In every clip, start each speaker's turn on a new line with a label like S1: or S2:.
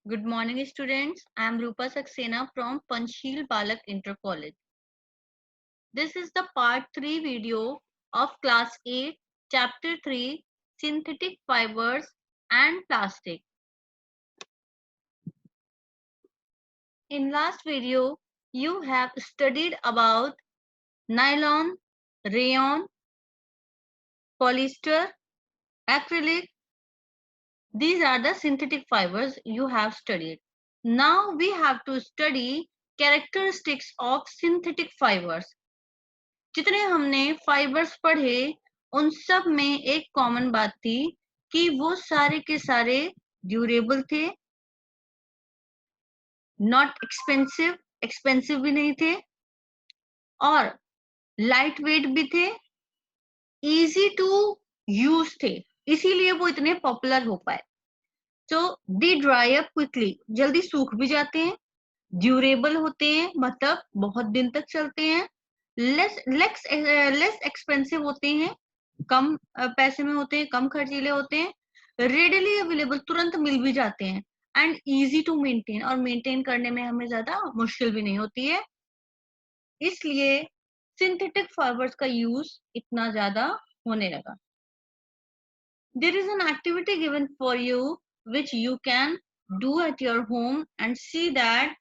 S1: Good morning, students. I am Rupa Saxena from Panchsheel Balak Inter College. This is the part 3 video of class 8, chapter 3, synthetic fibers and plastic. In last video, you have studied about nylon, rayon, polyester, acrylic. These are the synthetic fibers you have studied. Now we have to study characteristics of synthetic fibers. जितने हमने fibres पढ़े उन सब में एक common बात थी कि वो सारे के सारे ड्यूरेबल थे, नॉट एक्सपेंसिव, एक्सपेंसिव भी नहीं थे और लाइट वेट भी थे, इजी टू यूज थे, इसीलिए वो इतने पॉपुलर हो पाए। तो दे ड्राई अप क्विकली, जल्दी सूख भी जाते हैं, ड्यूरेबल होते हैं मतलब बहुत दिन तक चलते हैं, लेस एक्सपेंसिव होते हैं, कम पैसे में होते हैं, कम खर्चीले होते हैं, रेडिली अवेलेबल, तुरंत मिल भी जाते हैं एंड इजी टू मेंटेन, और मेंटेन करने में हमें ज्यादा मुश्किल भी नहीं होती है, इसलिए सिंथेटिक फाइबर्स का यूज इतना ज्यादा होने लगा। There is an activity given for you which you can do at your home and see that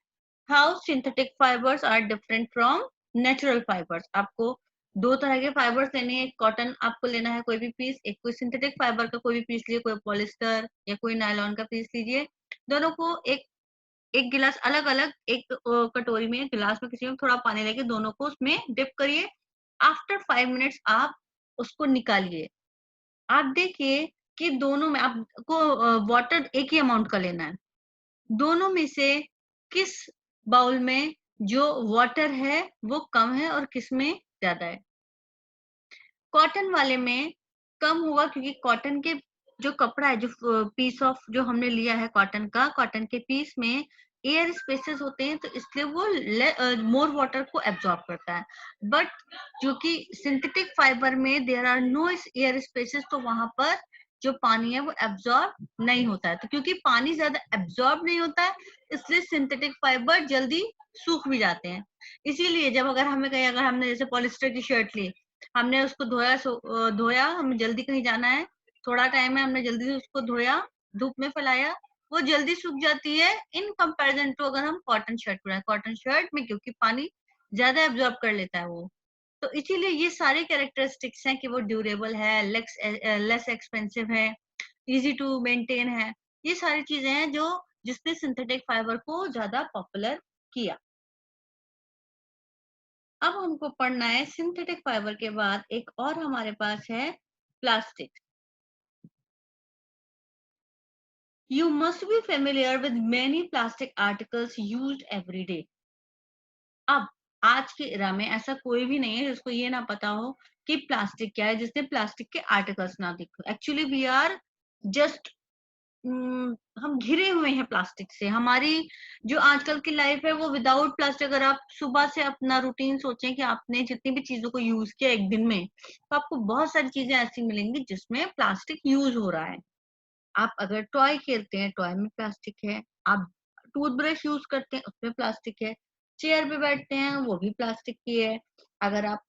S1: how synthetic fibers are different from natural fibers. आपको दो तरह के फाइबर्स लेने हैं, कॉटन आपको लेना है कोई भी पीस, एक कोई सिंथेटिक फाइबर का कोई भी पीस लीजिए, कोई पॉलिस्टर या कोई नायलॉन का पीस लीजिए, दोनों को एक एक गिलास अलग अलग एक कटोरी में, गिलास में, किसी में थोड़ा पानी लेके दोनों को उसमें डिप करिए। आफ्टर 5 मिनट्स आप उसको निकालिए, आप देखिए कि दोनों में आपको वाटर एक ही अमाउंट का लेना है, दोनों में से किस बाउल में जो वाटर है वो कम है और किस में ज्यादा है। कॉटन वाले में कम होगा क्योंकि कॉटन के जो कपड़ा है, जो पीस ऑफ जो हमने लिया है कॉटन का, कॉटन के पीस में एयर स्पेसेस होते हैं, तो इसलिए वो मोर वाटर को एब्जॉर्ब करता है। बट क्योंकि सिंथेटिक फाइबर में there are no air spaces, तो वहां पर जो पानी है वो एब्जॉर्ब नहीं होता है, तो क्योंकि पानी ज्यादा एब्जॉर्ब नहीं होता है इसलिए सिंथेटिक फाइबर जल्दी सूख भी जाते हैं। इसीलिए जब अगर हमें कहीं, अगर हमने जैसे पॉलिस्टर की शर्ट ली, हमने उसको धोया, हमें जल्दी कहीं जाना है, थोड़ा टाइम है, हमने जल्दी से उसको धोया, धूप में फैलाया, वो जल्दी सूख जाती है इन कंपैरिजन टू अगर हम कॉटन शर्ट बनाए। कॉटन शर्ट में क्योंकि पानी ज्यादा एब्जॉर्ब कर लेता है वो, तो इसीलिए ये सारे कैरेक्टरिस्टिक्स हैं कि वो ड्यूरेबल है, लेस एक्सपेंसिव है, इजी टू मेंटेन है, ये सारी चीजें हैं जो जिसने सिंथेटिक फाइबर को ज्यादा पॉपुलर किया। अब हमको पढ़ना है सिंथेटिक फाइबर के बाद एक और हमारे पास है plastic. You must be familiar with many plastic articles used every day. अब आज के इरा में ऐसा कोई भी नहीं है जिसको ये ना पता हो कि प्लास्टिक क्या है, जिसने प्लास्टिक के आर्टिकल्स ना देखो। एक्चुअली वी आर जस्ट हम घिरे हुए हैं प्लास्टिक से। हमारी जो आजकल की लाइफ है वो विदाउट प्लास्टिक, अगर आप सुबह से अपना रूटीन सोचें कि आपने जितनी भी चीजों को यूज किया एक दिन में, तो आपको बहुत सारी चीजें ऐसी मिलेंगी जिसमें प्लास्टिक यूज हो रहा है। आप अगर टॉय खेलते हैं, टॉय में प्लास्टिक है, आप टूथब्रश यूज करते हैं उसमें प्लास्टिक है, चेयर पे बैठते हैं वो भी प्लास्टिक की है, अगर आप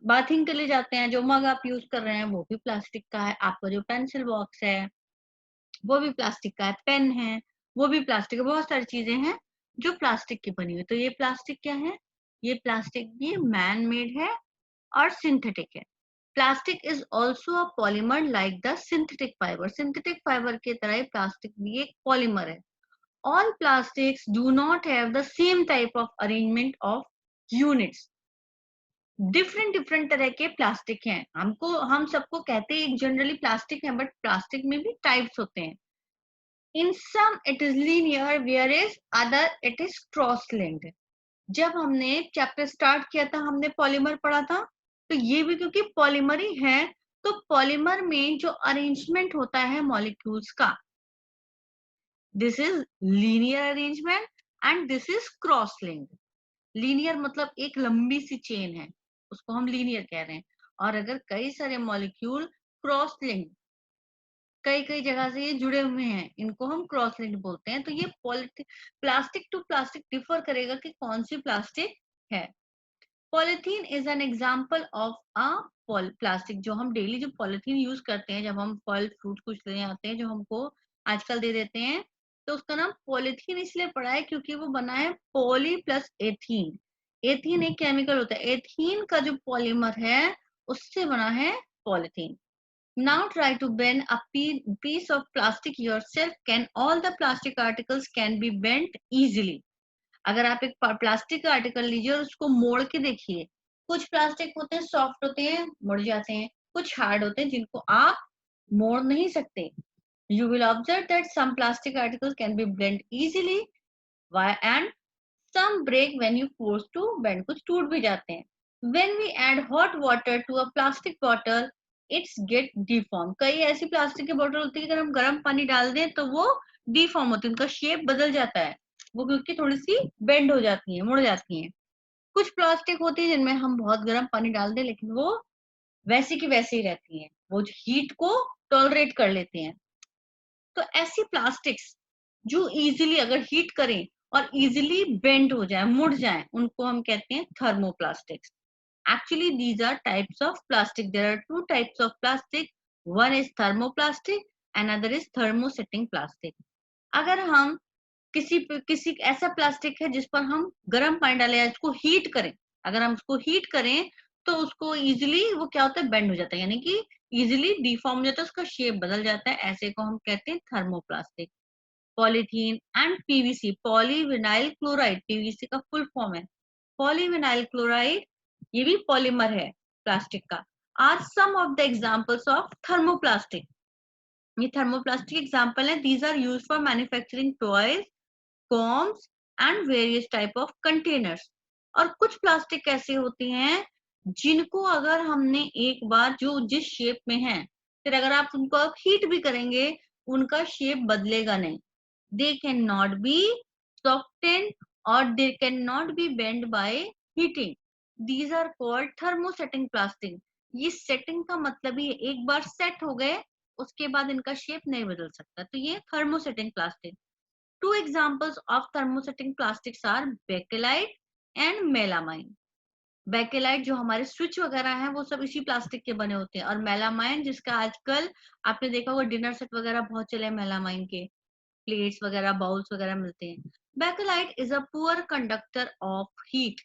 S1: बाथिंग के लिए जाते हैं जो मग आप यूज कर रहे हैं वो भी प्लास्टिक का है, आपका जो पेंसिल बॉक्स है वो भी प्लास्टिक का है, पेन है वो भी प्लास्टिक है, बहुत सारी चीजें हैं जो प्लास्टिक की बनी हुई। तो ये प्लास्टिक क्या है? ये प्लास्टिक भी मैन मेड है और सिंथेटिक है। Plastic is also a polymer like the synthetic fibre. Synthetic fibre की तरह ही प्लास्टिक भी एक पॉलीमर है। All plastics do not have the same type of arrangement of units. Different different तरह के प्लास्टिक हैं, हम सबको कहते हैं जनरली प्लास्टिक है, बट प्लास्टिक में भी टाइप्स होते हैं। In some it is linear, whereas other it is cross-linked. जब हमने चैप्टर स्टार्ट किया था हमने पॉलीमर पढ़ा था, तो ये भी क्योंकि पॉलीमर ही है, तो पॉलीमर में जो अरेंजमेंट होता है मॉलिक्यूल्स का, this is linear arrangement and this is cross linked. Linear मतलब एक लंबी सी चेन है, उसको हम लीनियर कह रहे हैं, और अगर कई सारे मॉलिक्यूल क्रॉस लिंक्ड, कई कई जगह से ये जुड़े हुए हैं, इनको हम क्रॉस लिंक्ड बोलते हैं। तो ये प्लास्टिक टू प्लास्टिक डिफर करेगा कि कौन सी प्लास्टिक है। Polythene is an example of a plastic. जो हम डेली जो पॉलिथीन यूज करते हैं, जब हम फल फ्रूट कुछ लेने आते हैं जो हमको आजकल दे देते हैं, तो उसका नाम पॉलिथीन इसलिए पड़ा है क्योंकि वो बना है पॉली प्लस एथीन। एथीन एक केमिकल होता है, एथीन का जो पॉलीमर है उससे बना है polythene. Now try to bend a piece of plastic yourself. Can all the plastic articles can be bent easily? अगर आप एक प्लास्टिक का आर्टिकल लीजिए और उसको मोड़ के देखिए, कुछ प्लास्टिक होते हैं सॉफ्ट होते हैं, मुड़ जाते हैं, कुछ हार्ड होते हैं जिनको आप मोड़ नहीं सकते। You will observe that some plastic articles can be bent easily and some break when you force to bend. कुछ टूट भी जाते हैं। When we add hot water to a plastic bottle, it's get deformed. कई ऐसी plastic की बोतल होती है कि अगर हम गर्म पानी डाल दें तो वो डिफॉर्म होती है, उनका शेप बदल जाता है, वो क्योंकि थोड़ी सी बेंड हो जाती है, मुड़ जाती हैं। कुछ प्लास्टिक होती है जिनमें हम बहुत गर्म पानी डाल दें लेकिन वो वैसी की वैसी ही रहती हैं, वो हीट को टॉलरेट कर लेते हैं। तो ऐसी प्लास्टिक्स जो इजीली अगर हीट करें और इजीली बेंड हो जाए, मुड़ जाए, उनको हम कहते हैं thermoplastics. Actually, these are types of plastic. There are two types of plastic. One is thermoplastic, another is thermosetting plastic. अगर हम किसी ऐसा प्लास्टिक है जिस पर हम गर्म पानी डालें या इसको हीट करें, अगर हम उसको हीट करें तो उसको इजीली वो क्या होता है, बेंड हो जाता है, यानी कि इजीली डिफॉर्म हो जाता है, उसका शेप बदल जाता है, ऐसे को हम कहते हैं thermoplastic. Polythene and PVC, polyvinyl chloride PVC का फुल फॉर्म है। पॉलीविनाइल क्लोराइड ये भी पॉलीमर है प्लास्टिक का। Are some of the examples of thermoplastic. ये थर्मोप्लास्टिक एग्जांपल है। These are used for manufacturing toys, combs and various type of containers. और कुछ प्लास्टिक ऐसे होते हैं जिनको अगर हमने एक बार जो जिस शेप में है, फिर अगर आप उनको आप हीट भी करेंगे उनका शेप बदलेगा नहीं। They cannot be softened or they cannot be bent by heating. These are called thermosetting plastic. ये सेटिंग का मतलब ही है, एक बार सेट हो गए उसके बाद इनका शेप नहीं बदल सकता, तो ये thermosetting plastic. Two examples of thermosetting plastics are bakelite and melamine. Bakelite जो हमारे स्विच वगैरह हैं वो सब इसी प्लास्टिक के बने होते हैं, और मेलामाइन जिसका आजकल आपने देखा होगा डिनर सेट वगैरह बहुत चले हैं, मेलामाइन के प्लेट्स वगैरह बाउल्स वगैरह मिलते हैं। Bakelite is a poor conductor of heat.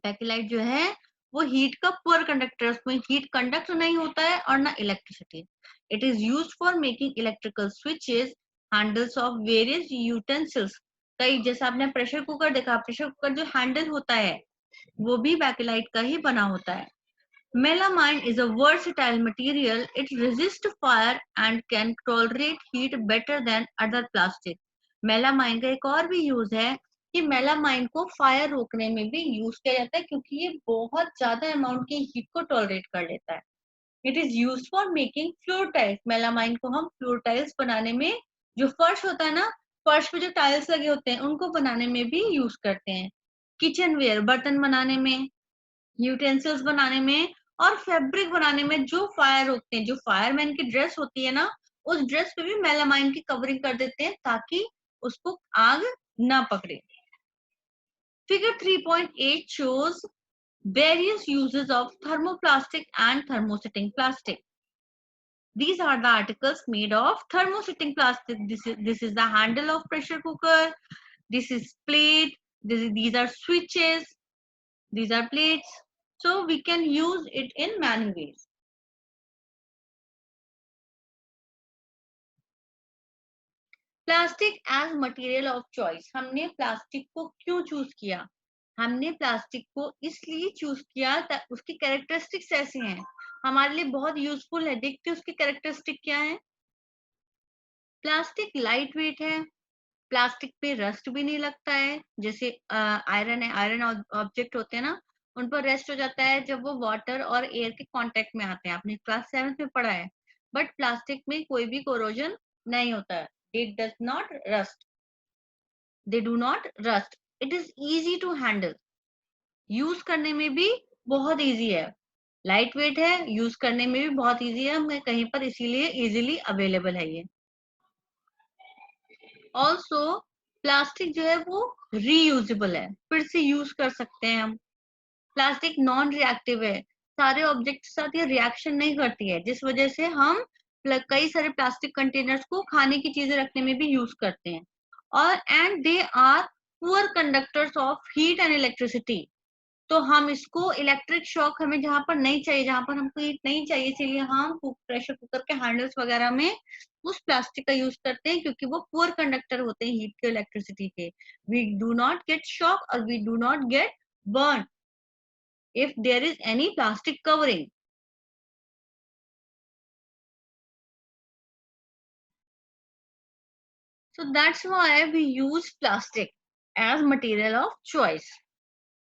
S1: Bakelite जो है वो हीट का पुअर कंडक्टर है, उसमें हीट कंडक्ट नहीं होता है और ना electricity. It is used for making electrical switches, handles of various utensils. कई जैसे आपने प्रेशर कुकर देखा, प्रेशर कुकर जो हैंडल होता है वो भी बैकेलाइट का ही बना होता है। Melamine is a versatile material. It resists fire and can tolerate heat better than other plastic. Melamine का एक और भी यूज है कि मेलामाइन को फायर रोकने में भी यूज किया जाता है क्योंकि ये बहुत ज्यादा अमाउंट की हीट को टॉलरेट कर लेता है। It is use for making floor tiles. Melamine को हम फ्लोर टाइल्स बनाने में, जो फर्श होता है ना, फर्श पे जो टाइल्स लगे होते हैं उनको बनाने में भी यूज करते हैं। किचन वेयर, बर्तन बनाने में, यूटेंसिल्स बनाने में और फैब्रिक बनाने में जो फायर रोकते हैं, जो फायरमैन की ड्रेस होती है ना, उस ड्रेस पे भी मेलामाइन की कवरिंग कर देते हैं ताकि उसको आग ना पकड़े। Figure 3.8 shows various uses of thermoplastic and thermosetting plastic. These are the articles made of thermosetting plastic. This is the handle of pressure cooker. This is plate. These are switches. These are plates. So we can use it in many ways. Plastic as material of choice. हमने plastic को क्यों choose किया? हमने plastic को इसलिए choose किया उसकी characteristics ऐसी हैं, हमारे लिए बहुत यूजफुल है। देखते उसकी कैरेक्टरिस्टिक क्या है। प्लास्टिक लाइट वेट है, प्लास्टिक पे रस्ट भी नहीं लगता है। जैसे आयरन है, आयरन ऑब्जेक्ट होते हैं ना, उन पर रेस्ट हो जाता है जब वो वाटर और एयर के कांटेक्ट में आते हैं, आपने क्लास 7th में पढ़ा है। बट प्लास्टिक में कोई भी कोरोजन नहीं होता है। It does not rust, they do not rust. It is easy to handle, use करने में भी बहुत इजी है। लाइट वेट है, यूज करने में भी बहुत इजी है, हमें कहीं पर इसीलिए इजीली अवेलेबल है ये। ऑल्सो प्लास्टिक जो है वो रीयूजेबल है, फिर से यूज कर सकते हैं हम। प्लास्टिक नॉन रिएक्टिव है, सारे ऑब्जेक्ट के साथ ये रिएक्शन नहीं करती है, जिस वजह से हम कई सारे प्लास्टिक कंटेनर्स को खाने की चीजें रखने में भी यूज करते हैं। और and they are poor conductors of heat and electricity. तो हम इसको इलेक्ट्रिक शॉक हमें जहां पर नहीं चाहिए, जहां पर हमको हीट नहीं चाहिए, इसीलिए हम प्रेशर कुकर के हैंडल्स वगैरह में उस प्लास्टिक का यूज करते हैं, क्योंकि वो पुअर कंडक्टर होते हैं हीट के, इलेक्ट्रिसिटी के। We do not get shock और we do not get burn if there is any plastic covering. So that's why we use plastic as material of choice.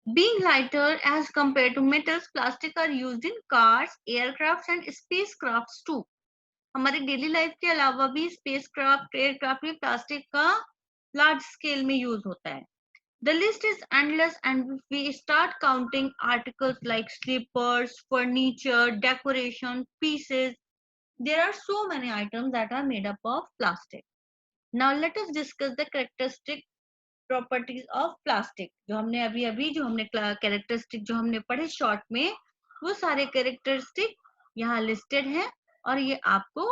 S1: Being lighter as compared to metals, plastic are used in cars, aircrafts and spacecrafts too. हमारे daily life के अलावा भी spacecraft, aircraft में plastic का large scale में use होता है। The list is endless and if we start counting articles like slippers, furniture, decoration, pieces, there are so many items that are made up of plastic. Now let us discuss the characteristic properties of plastic. जो हमने अभी जो हमने characteristic जो हमने पढ़े short में, वो सारे characteristic यहाँ listed हैं और ये आपको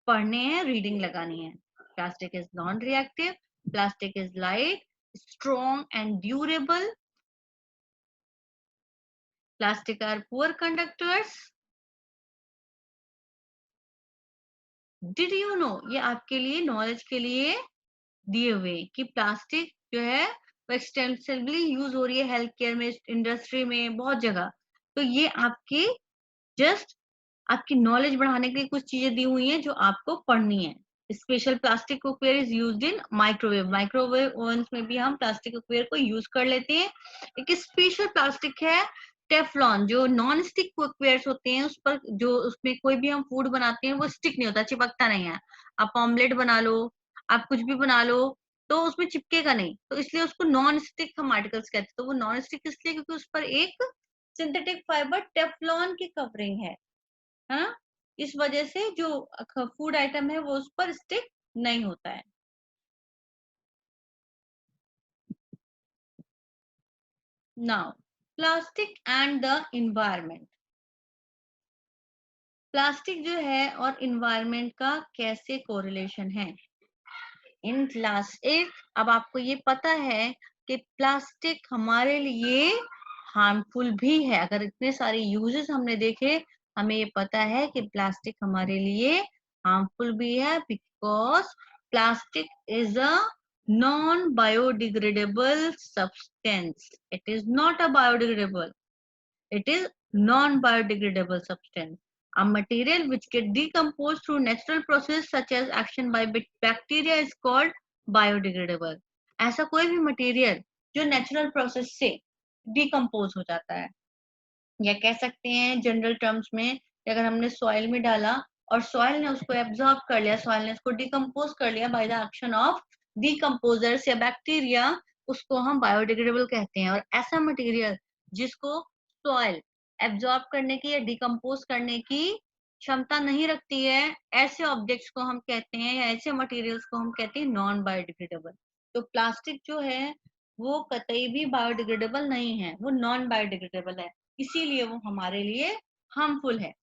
S1: पढ़ने हैं, रीडिंग लगानी है। Plastic is non-reactive, plastic is light, strong and durable, plastic are poor conductors. Did you know, ये आपके लिए नॉलेज के लिए दिए हुए कि प्लास्टिक जो है वो एक्सटेंसिवली यूज हो रही है हेल्थ केयर में, इंडस्ट्री में, बहुत जगह। तो ये आपकी जस्ट आपकी नॉलेज बढ़ाने के लिए कुछ चीजें दी हुई हैं जो आपको पढ़नी है। Special plastic cookware is used in microwave, microwave ओवन्स में भी हम प्लास्टिक कुकवेयर को यूज कर लेते हैं। एक स्पेशल प्लास्टिक है टेफलॉन, जो नॉन स्टिक कुकवेयर होते हैं, उस पर जो उसमें कोई भी हम फूड बनाते हैं वो स्टिक नहीं होता, चिपकता नहीं है। आप ऑमलेट बना लो, आप कुछ भी बना लो, तो उसमें चिपकेगा नहीं, तो इसलिए उसको नॉन स्टिक हम आर्टिकल्स कहते हैं। तो वो नॉन स्टिक इसलिए क्योंकि उस पर एक सिंथेटिक फाइबर टेफलॉन की कवरिंग है, हाँ, इस वजह से जो फूड आइटम है वो उस पर स्टिक नहीं होता है। Now plastic and the environment. Plastic जो है और इन्वायरमेंट का कैसे कोरिलेशन है इन क्लास 8। अब आपको ये पता है कि प्लास्टिक हमारे लिए हार्मफुल भी है। अगर इतने सारे यूजेस हमने देखे, हमें ये पता है कि प्लास्टिक हमारे लिए हार्मफुल भी है, because plastic is a non biodegradable substance. It is not a biodegradable, it is non-biodegradable substance. A material which get decomposed through natural process such as action by bacteria is called biodegradable. ऐसा कोई भी material जो natural process से decompose हो जाता है, या कह सकते हैं जनरल टर्म्स में, अगर हमने सॉइल में डाला और सॉइल ने उसको एब्जॉर्ब कर लिया, सॉइल ने उसको डिकम्पोज कर लिया by the action of decomposers या बैक्टीरिया, उसको हम बायोडिग्रेडेबल कहते हैं। और ऐसा मटेरियल जिसको सॉइल एब्जॉर्ब करने की या डिकम्पोज करने की क्षमता नहीं रखती है, ऐसे ऑब्जेक्ट्स को हम कहते हैं, या ऐसे मटेरियल्स को हम कहते हैं नॉन बायोडिग्रेडेबल। तो प्लास्टिक जो है वो कतई भी बायोडिग्रेडेबल नहीं है, वो नॉन बायोडिग्रेडेबल है, इसीलिए वो हमारे लिए हार्मफुल है।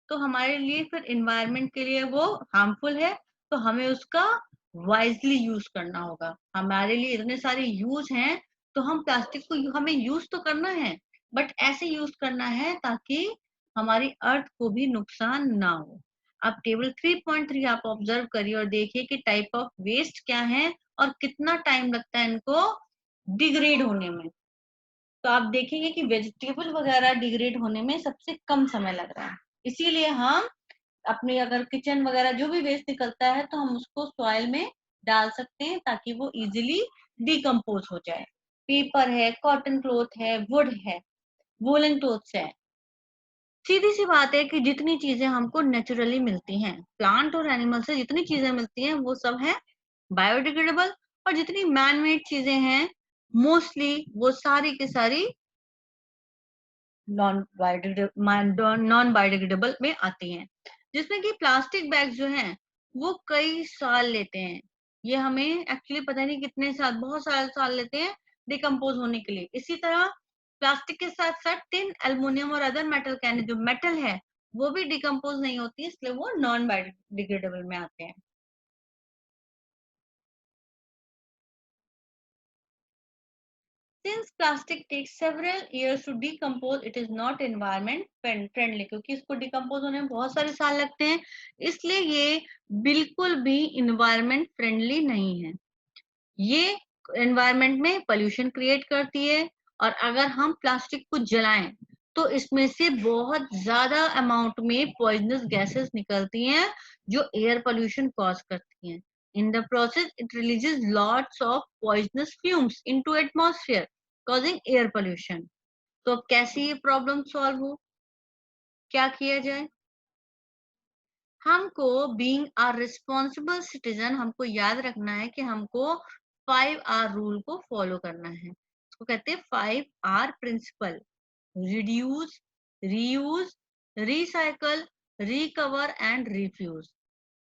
S1: तो हमारे लिए फिर इन्वायरमेंट के लिए वो हार्मफुल है, तो हमें उसका वाइजली यूज करना होगा। हमारे लिए इतने सारे यूज हैं, तो हम प्लास्टिक को हमें यूज तो करना है, बट ऐसे यूज करना है ताकि हमारी अर्थ को भी नुकसान ना हो। अब टेबल 3.3 आप ऑब्जर्व करिए और देखिए कि टाइप ऑफ वेस्ट क्या है और कितना टाइम लगता है इनको डिग्रेड होने में। तो आप देखेंगे कि वेजिटेबल वगैरह डिग्रेड होने में सबसे कम समय लग रहा है। इसीलिए हम अपने अगर किचन वगैरह जो भी वेस्ट निकलता है तो हम उसको सॉइल में डाल सकते हैं ताकि वो इजीली डिकम्पोज हो जाए। पेपर है, कॉटन क्लॉथ है, वुड है, वूलन क्लॉथ्स है। सीधी सी बात है कि जितनी चीजें हमको नेचुरली मिलती हैं, प्लांट और एनिमल से जितनी चीजें मिलती हैं वो सब है बायोडिग्रेडेबल, और जितनी मैन मेड चीजें हैं मोस्टली वो सारी की सारी नॉन बायोडिग्रेडेबल में आती हैं, जिसमें कि प्लास्टिक बैग जो हैं वो कई साल लेते हैं। ये हमें एक्चुअली पता नहीं कितने साल, बहुत सारे साल लेते हैं डिकम्पोज होने के लिए। इसी तरह प्लास्टिक के साथ साथ टिन, एल्युमिनियम और अदर मेटल कैन, जो मेटल है वो भी डिकम्पोज नहीं होती, इसलिए वो नॉन बायोडिग्रेडेबल में आते हैं। Since plastic takes several years to decompose, it is not environment friendly, क्योंकि इसको डिकम्पोज होने में बहुत सारे साल लगते हैं, इसलिए ये बिल्कुल भी इन्वायरमेंट फ्रेंडली नहीं है। ये एनवायरनमेंट में पोल्यूशन क्रिएट करती है, और अगर हम प्लास्टिक को जलाएं तो इसमें से बहुत ज्यादा अमाउंट में पॉइजनस गैसेस निकलती हैं जो एयर पोल्यूशन कॉज करती हैं। In the process it releases lots of poisonous fumes into atmosphere, causing air pollution. तो अब कैसे ये प्रॉब्लम सॉल्व हो, क्या किया जाए? हमको बीइंग अ रिस्पॉन्सिबल सिटीजन, हमको याद रखना है कि हमको 5R रूल को फॉलो करना है। इसको कहते हैं 5R principle: reduce, reuse, recycle, recover and refuse.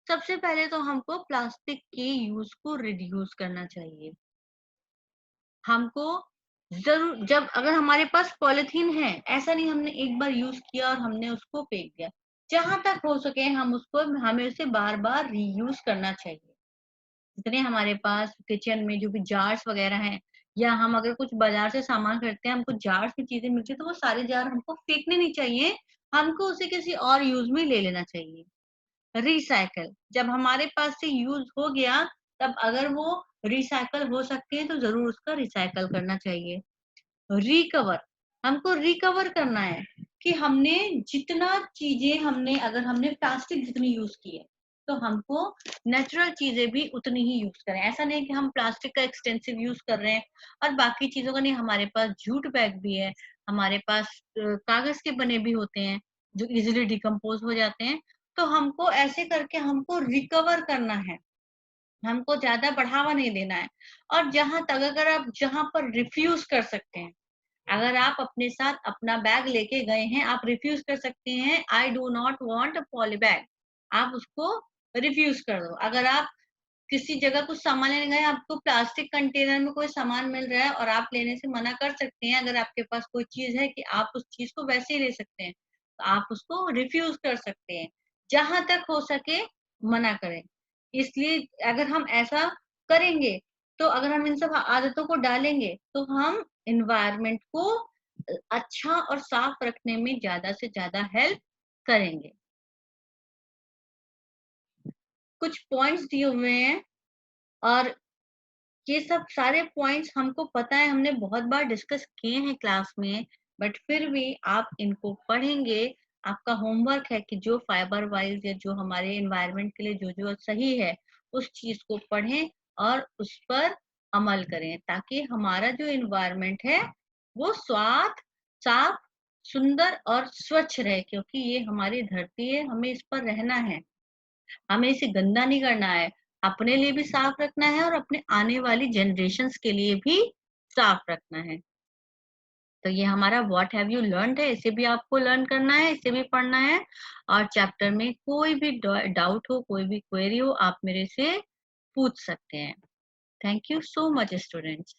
S1: सबसे पहले तो हमको प्लास्टिक के यूज को रिड्यूस करना चाहिए। हमको जरूर, जब अगर हमारे पास पॉलिथीन है, ऐसा नहीं हमने एक बार यूज किया और हमने उसको फेंक दिया, जहां तक हो सके हम उसको, हमें उसे बार बार रीयूज करना चाहिए। जितने हमारे पास किचन में जो भी जार्स वगैरह हैं, या हम अगर कुछ बाजार से सामान खरीदते हैं, हमको जार्स में चीजें मिलती है, तो वो सारे जार हमको फेंकने नहीं चाहिए, हमको उसे किसी और यूज में ले लेना चाहिए। रिसाइकल, जब हमारे पास से यूज हो गया, तब अगर वो रिसाइकल हो सकती है तो जरूर उसका रिसाइकल करना चाहिए। रिकवर, हमको रिकवर करना है कि हमने जितना चीजें, हमने अगर हमने प्लास्टिक जितनी यूज की है, तो हमको नेचुरल चीजें भी उतनी ही यूज करें। ऐसा नहीं कि हम प्लास्टिक का एक्सटेंसिव यूज कर रहे हैं और बाकी चीजों का नहीं। हमारे पास जूट बैग भी है, हमारे पास कागज के बने भी होते हैं जो इजिली डिकम्पोज हो जाते हैं। तो हमको ऐसे करके हमको रिकवर करना है, हमको ज्यादा बढ़ावा नहीं देना है। और जहां तक, अगर आप जहां पर रिफ्यूज कर सकते हैं, अगर आप अपने साथ अपना बैग लेके गए हैं, आप रिफ्यूज कर सकते हैं, I do not want a poly bag, आप उसको रिफ्यूज कर दो। अगर आप किसी जगह कुछ सामान लेने गए, आपको प्लास्टिक कंटेनर में कोई सामान मिल रहा है और आप लेने से मना कर सकते हैं, अगर आपके पास कोई चीज है कि आप उस चीज को वैसे ही ले सकते हैं, तो आप उसको रिफ्यूज कर सकते हैं। जहां तक हो सके मना करें। इसलिए अगर हम ऐसा करेंगे, तो अगर हम इन सब आदतों को डालेंगे, तो हम इन्वायरमेंट को अच्छा और साफ रखने में ज्यादा से ज्यादा हेल्प करेंगे। कुछ पॉइंट्स दिए हुए हैं, और ये सब सारे पॉइंट्स हमको पता है, हमने बहुत बार डिस्कस किए हैं क्लास में, बट फिर भी आप इनको पढ़ेंगे। आपका होमवर्क है कि जो फाइबर वाइज या जो हमारे एनवायरनमेंट के लिए जो जो सही है, उस चीज को पढ़ें और उस पर अमल करें, ताकि हमारा जो एनवायरनमेंट है वो स्वास्थ्य, साफ, सुंदर और स्वच्छ रहे। क्योंकि ये हमारी धरती है, हमें इस पर रहना है, हमें इसे गंदा नहीं करना है, अपने लिए भी साफ रखना है और अपने आने वाली जनरेशन्स के लिए भी साफ रखना है। तो ये हमारा व्हाट हैव यू लर्न्ड है, इसे भी आपको लर्न करना है, इसे भी पढ़ना है। और चैप्टर में कोई भी डाउट हो, कोई भी क्वेरी हो, आप मेरे से पूछ सकते हैं। Thank you so much students.